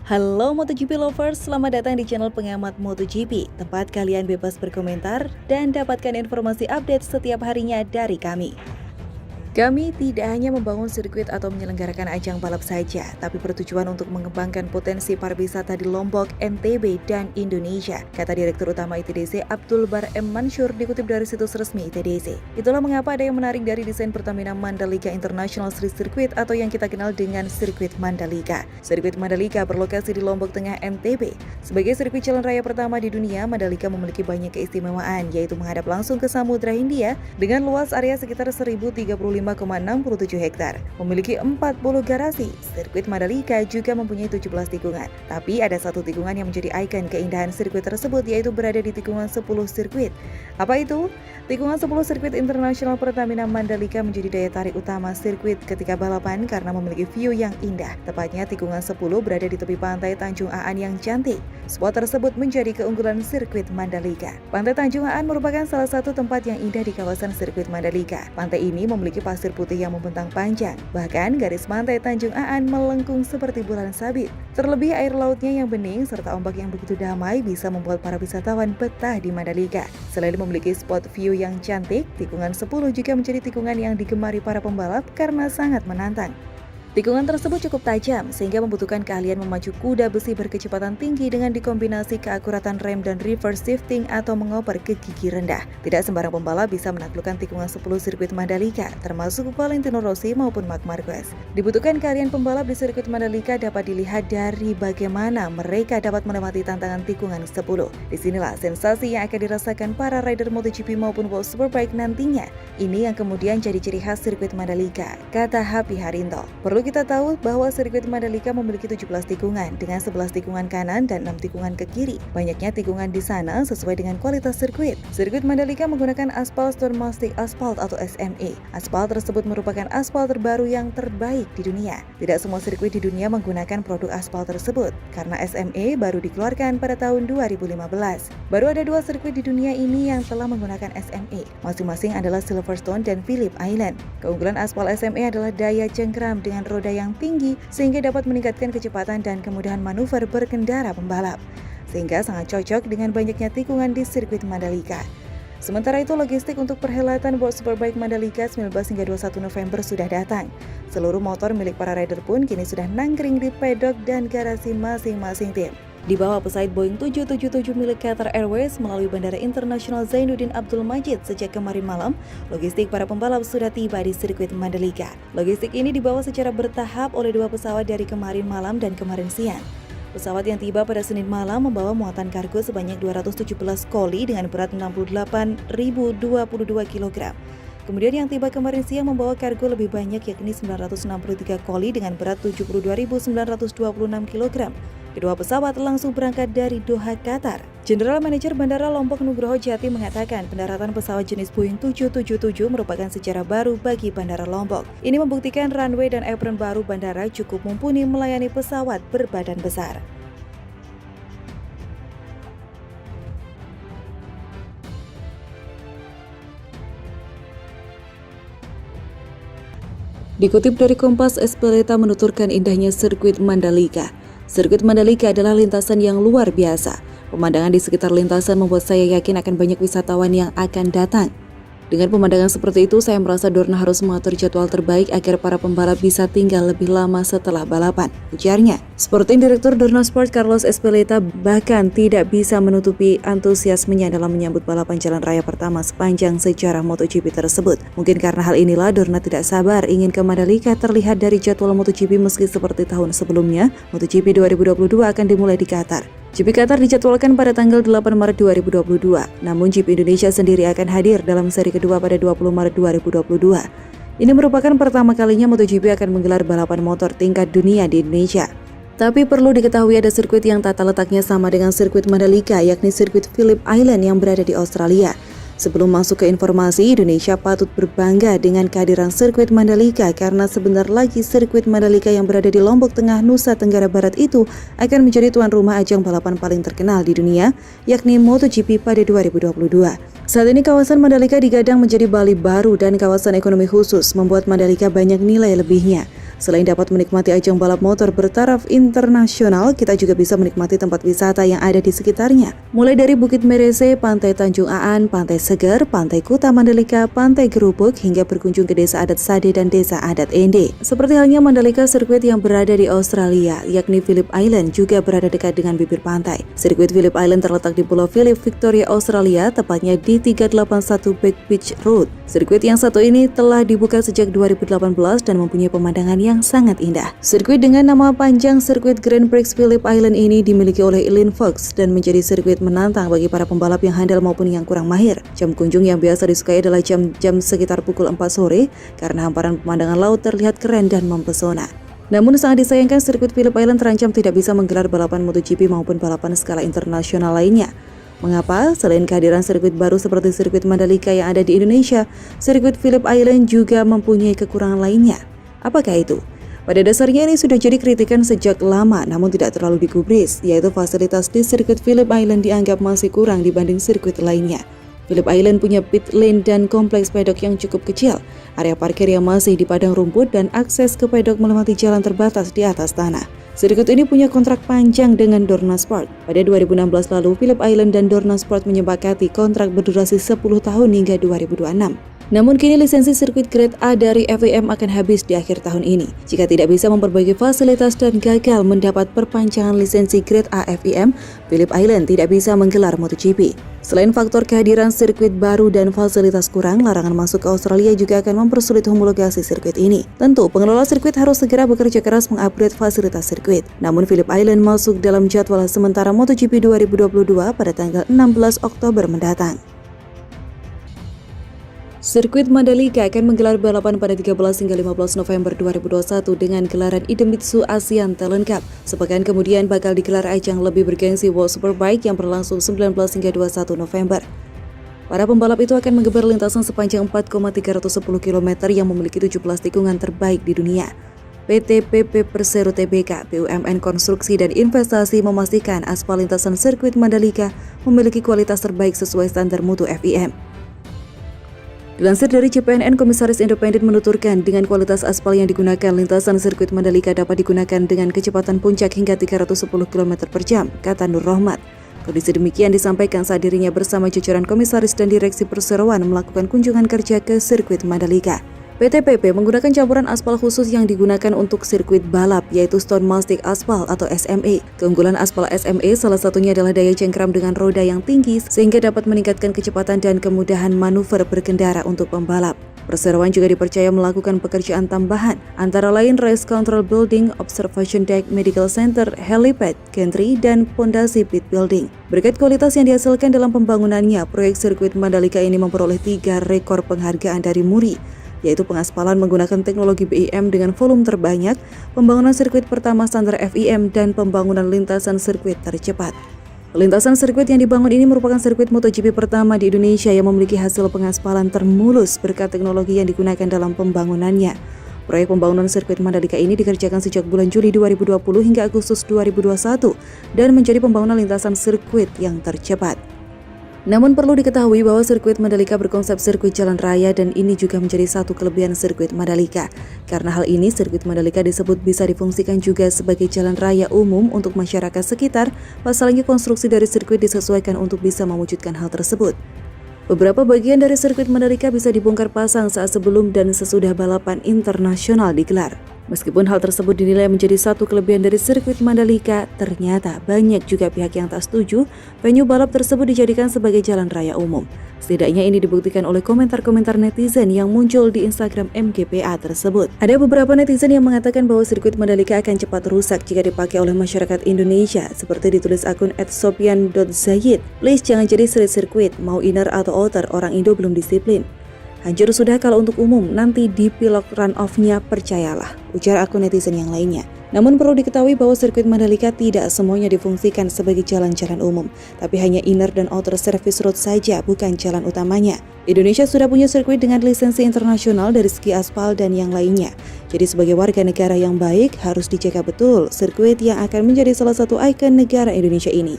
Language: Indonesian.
Halo MotoGP lovers, selamat datang di channel pengamat MotoGP, tempat kalian bebas berkomentar dan dapatkan informasi update setiap harinya dari kami. Kami tidak hanya membangun sirkuit atau menyelenggarakan ajang balap saja, tapi bertujuan untuk mengembangkan potensi pariwisata di Lombok, NTB, dan Indonesia, kata Direktur Utama ITDC Abdul Bar M. Mansur dikutip dari situs resmi ITDC. Itulah mengapa ada yang menarik dari desain Pertamina Mandalika International Street Circuit atau yang kita kenal dengan Sirkuit Mandalika. Sirkuit Mandalika berlokasi di Lombok Tengah, NTB. Sebagai sirkuit jalan raya pertama di dunia, Mandalika memiliki banyak keistimewaan, yaitu menghadap langsung ke Samudra Hindia dengan luas area sekitar 1035,67 hektar. Memiliki 40 garasi, sirkuit Mandalika juga mempunyai 17 tikungan. Tapi ada satu tikungan yang menjadi ikon keindahan sirkuit tersebut, yaitu berada di tikungan 10 sirkuit. Apa itu? Tikungan 10 sirkuit internasional Pertamina Mandalika menjadi daya tarik utama sirkuit ketika balapan karena memiliki view yang indah. Tepatnya tikungan 10 berada di tepi pantai Tanjung Aan yang cantik. Spot tersebut menjadi keunggulan sirkuit Mandalika. Pantai Tanjung Aan merupakan salah satu tempat yang indah di kawasan sirkuit Mandalika. Pantai ini memiliki pasir putih yang membentang panjang. Bahkan garis pantai Tanjung Aan melengkung seperti bulan sabit. Terlebih air lautnya yang bening serta ombak yang begitu damai bisa membuat para wisatawan betah di Mandalika. Selain memiliki spot view yang cantik, tikungan 10 juga menjadi tikungan yang digemari para pembalap karena sangat menantang. Tikungan tersebut cukup tajam sehingga membutuhkan keahlian memacu kuda besi berkecepatan tinggi dengan dikombinasi keakuratan rem dan reverse shifting atau mengoper ke gigi rendah. Tidak sembarang pembalap bisa menaklukkan tikungan 10 sirkuit Mandalika, termasuk Valentino Rossi maupun Marc Marquez. Dibutuhkan keahlian pembalap di sirkuit Mandalika dapat dilihat dari bagaimana mereka dapat melewati tantangan tikungan 10. Disinilah sensasi yang akan dirasakan para rider MotoGP maupun World Superbike nantinya. Ini yang kemudian jadi ciri khas sirkuit Mandalika, kata Happy Harinto. Perlu kita tahu bahwa sirkuit Mandalika memiliki 17 tikungan dengan 11 tikungan kanan dan 6 tikungan ke kiri. Banyaknya tikungan di sana sesuai dengan kualitas sirkuit. Sirkuit Mandalika menggunakan aspal Stone Mastic Asphalt atau SMA. Aspal tersebut merupakan aspal terbaru yang terbaik di dunia. Tidak semua sirkuit di dunia menggunakan produk aspal tersebut karena SMA baru dikeluarkan pada tahun 2015. Baru ada 2 sirkuit di dunia ini yang telah menggunakan SMA. Masing-masing adalah Silverstone dan Phillip Island. Keunggulan aspal SMA adalah daya cengkram dengan roda yang tinggi sehingga dapat meningkatkan kecepatan dan kemudahan manuver berkendara pembalap, sehingga sangat cocok dengan banyaknya tikungan di sirkuit Mandalika. Sementara itu, logistik untuk perhelatan World Superbike Mandalika 19 hingga 21 November sudah datang. Seluruh motor milik para rider pun kini sudah nangkring di pedok dan garasi masing-masing tim. Di bawah pesawat Boeing 777 milik Qatar Airways melalui Bandara Internasional Zainuddin Abdul Majid sejak kemarin malam, logistik para pembalap sudah tiba di sirkuit Mandalika. Logistik ini dibawa secara bertahap oleh 2 pesawat dari kemarin malam dan kemarin siang. Pesawat yang tiba pada Senin malam membawa muatan kargo sebanyak 217 koli dengan berat 68.022 kg. Kemudian yang tiba kemarin siang membawa kargo lebih banyak yakni 963 koli dengan berat 72.926 kg. Kedua pesawat langsung berangkat dari Doha, Qatar. General Manager Bandara Lombok Nugroho Jati mengatakan pendaratan pesawat jenis Boeing 777 merupakan sejarah baru bagi Bandara Lombok. Ini membuktikan runway dan apron baru bandara cukup mumpuni melayani pesawat berbadan besar. Dikutip dari Kompas, Espeleta menuturkan indahnya sirkuit Mandalika. Sirkuit Mandalika adalah lintasan yang luar biasa. Pemandangan di sekitar lintasan membuat saya yakin akan banyak wisatawan yang akan datang. Dengan pemandangan seperti itu, saya merasa Dorna harus mengatur jadwal terbaik agar para pembalap bisa tinggal lebih lama setelah balapan, ujarnya. Sporting Direktur Dorna Sport Carlos Espeleta bahkan tidak bisa menutupi antusiasmenya dalam menyambut balapan jalan raya pertama sepanjang sejarah MotoGP tersebut. Mungkin karena hal inilah Dorna tidak sabar ingin ke Mandalika. Terlihat dari jadwal MotoGP meski seperti tahun sebelumnya, MotoGP 2022 akan dimulai di Qatar. GP Qatar dijadwalkan pada tanggal 8 Maret 2022, namun GP Indonesia sendiri akan hadir dalam seri kedua pada 20 Maret 2022. Ini merupakan pertama kalinya MotoGP akan menggelar balapan motor tingkat dunia di Indonesia. Tapi perlu diketahui ada sirkuit yang tata letaknya sama dengan sirkuit Mandalika, yakni sirkuit Phillip Island yang berada di Australia. Sebelum masuk ke informasi, Indonesia patut berbangga dengan kehadiran sirkuit Mandalika karena sebentar lagi sirkuit Mandalika yang berada di Lombok Tengah, Nusa Tenggara Barat itu akan menjadi tuan rumah ajang balapan paling terkenal di dunia, yakni MotoGP pada 2022. Saat ini kawasan Mandalika digadang menjadi Bali baru dan kawasan ekonomi khusus, membuat Mandalika banyak nilai lebihnya. Selain dapat menikmati ajang balap motor bertaraf internasional, kita juga bisa menikmati tempat wisata yang ada di sekitarnya. Mulai dari Bukit Merese, Pantai Tanjung Aan, Pantai Seger, Pantai Kuta Mandalika, Pantai Gerubuk, hingga berkunjung ke Desa Adat Sade dan Desa Adat Ende. Seperti halnya Mandalika, sirkuit yang berada di Australia, yakni Phillip Island, juga berada dekat dengan bibir pantai. Sirkuit Phillip Island terletak di Pulau Phillip, Victoria, Australia, tepatnya di 381 Back Beach Road. Sirkuit yang satu ini telah dibuka sejak 2018 dan mempunyai pemandangan yang sangat indah. Sirkuit dengan nama panjang Sirkuit Grand Prix Phillip Island ini dimiliki oleh Eileen Fox dan menjadi sirkuit menantang bagi para pembalap yang handal maupun yang kurang mahir. Jam kunjung yang biasa disukai adalah jam-jam sekitar pukul 4 sore karena hamparan pemandangan laut terlihat keren dan mempesona. Namun sangat disayangkan sirkuit Phillip Island terancam tidak bisa menggelar balapan MotoGP maupun balapan skala internasional lainnya. Mengapa? Selain kehadiran sirkuit baru seperti sirkuit Mandalika yang ada di Indonesia, sirkuit Phillip Island juga mempunyai kekurangan lainnya. Apakah itu? Pada dasarnya ini sudah jadi kritikan sejak lama namun tidak terlalu digubris, yaitu fasilitas di sirkuit Phillip Island dianggap masih kurang dibanding sirkuit lainnya. Phillip Island punya pit lane dan kompleks pedok yang cukup kecil, area parkir yang masih di padang rumput, dan akses ke pedok melewati jalan terbatas di atas tanah. Sirkuit ini punya kontrak panjang dengan Dorna Sport. Pada 2016 lalu, Phillip Island dan Dorna Sport menyepakati kontrak berdurasi 10 tahun hingga 2026. Namun kini lisensi sirkuit Grade A dari FIM akan habis di akhir tahun ini. Jika tidak bisa memperbaiki fasilitas dan gagal mendapat perpanjangan lisensi Grade A FIM, Phillip Island tidak bisa menggelar MotoGP. Selain faktor kehadiran sirkuit baru dan fasilitas kurang, larangan masuk ke Australia juga akan mempersulit homologasi sirkuit ini. Tentu, pengelola sirkuit harus segera bekerja keras mengupgrade fasilitas sirkuit. Namun Phillip Island masuk dalam jadwal sementara MotoGP 2022 pada tanggal 16 Oktober mendatang. Sirkuit Mandalika akan menggelar balapan pada 13 hingga 15 November 2021 dengan gelaran Idemitsu ASEAN Talent Cup. Sepekan kemudian bakal digelar ajang lebih bergengsi World Superbike yang berlangsung 19 hingga 21 November. Para pembalap itu akan menggeber lintasan sepanjang 4,310 km yang memiliki 17 tikungan terbaik di dunia. PT PP Persero Tbk, BUMN Konstruksi dan Investasi memastikan aspal lintasan sirkuit Mandalika memiliki kualitas terbaik sesuai standar mutu FIM. Dilansir dari CPNN, Komisaris Independen menuturkan dengan kualitas aspal yang digunakan, lintasan sirkuit Mandalika dapat digunakan dengan kecepatan puncak hingga 310 km per jam, kata Nur Rohmat. Kondisi demikian disampaikan saat dirinya bersama jajaran komisaris dan direksi perseroan melakukan kunjungan kerja ke sirkuit Mandalika. PT PP menggunakan campuran aspal khusus yang digunakan untuk sirkuit balap, yaitu Stone Mastic Aspal atau SMA. Keunggulan aspal SMA salah satunya adalah daya cengkram dengan roda yang tinggi sehingga dapat meningkatkan kecepatan dan kemudahan manuver berkendara untuk pembalap. Perseroan juga dipercaya melakukan pekerjaan tambahan, antara lain Race Control Building, Observation Deck, Medical Center, Helipad, Gantry, dan Pondasi Pit Building. Berkat kualitas yang dihasilkan dalam pembangunannya, proyek sirkuit Mandalika ini memperoleh 3 rekor penghargaan dari MURI, yaitu pengaspalan menggunakan teknologi BIM dengan volume terbanyak, pembangunan sirkuit pertama standar FIM, dan pembangunan lintasan sirkuit tercepat. Lintasan sirkuit yang dibangun ini merupakan sirkuit MotoGP pertama di Indonesia yang memiliki hasil pengaspalan termulus berkat teknologi yang digunakan dalam pembangunannya. Proyek pembangunan sirkuit Mandalika ini dikerjakan sejak bulan Juli 2020 hingga Agustus 2021 dan menjadi pembangunan lintasan sirkuit yang tercepat. Namun perlu diketahui bahwa sirkuit Mandalika berkonsep sirkuit jalan raya dan ini juga menjadi satu kelebihan sirkuit Mandalika. Karena hal ini, sirkuit Mandalika disebut bisa difungsikan juga sebagai jalan raya umum untuk masyarakat sekitar. Pasalnya konstruksi dari sirkuit disesuaikan untuk bisa mewujudkan hal tersebut. Beberapa bagian dari sirkuit Mandalika bisa dibongkar pasang saat sebelum dan sesudah balapan internasional digelar. Meskipun hal tersebut dinilai menjadi satu kelebihan dari sirkuit Mandalika, ternyata banyak juga pihak yang tak setuju venue balap tersebut dijadikan sebagai jalan raya umum. Setidaknya ini dibuktikan oleh komentar-komentar netizen yang muncul di Instagram MGPA tersebut. Ada beberapa netizen yang mengatakan bahwa sirkuit Mandalika akan cepat rusak jika dipakai oleh masyarakat Indonesia, seperti ditulis akun @sopian.zayid. Please jangan jadi street sirkuit, mau inner atau outer, orang Indo belum disiplin. Hancur sudah kalau untuk umum, nanti di pilot run-off-nya percayalah, ujar akun netizen yang lainnya. Namun perlu diketahui bahwa sirkuit Mandalika tidak semuanya difungsikan sebagai jalan-jalan umum, tapi hanya inner dan outer service road saja, bukan jalan utamanya. Indonesia sudah punya sirkuit dengan lisensi internasional dari segi aspal dan yang lainnya. Jadi sebagai warga negara yang baik, harus dijaga betul sirkuit yang akan menjadi salah satu ikon negara Indonesia ini.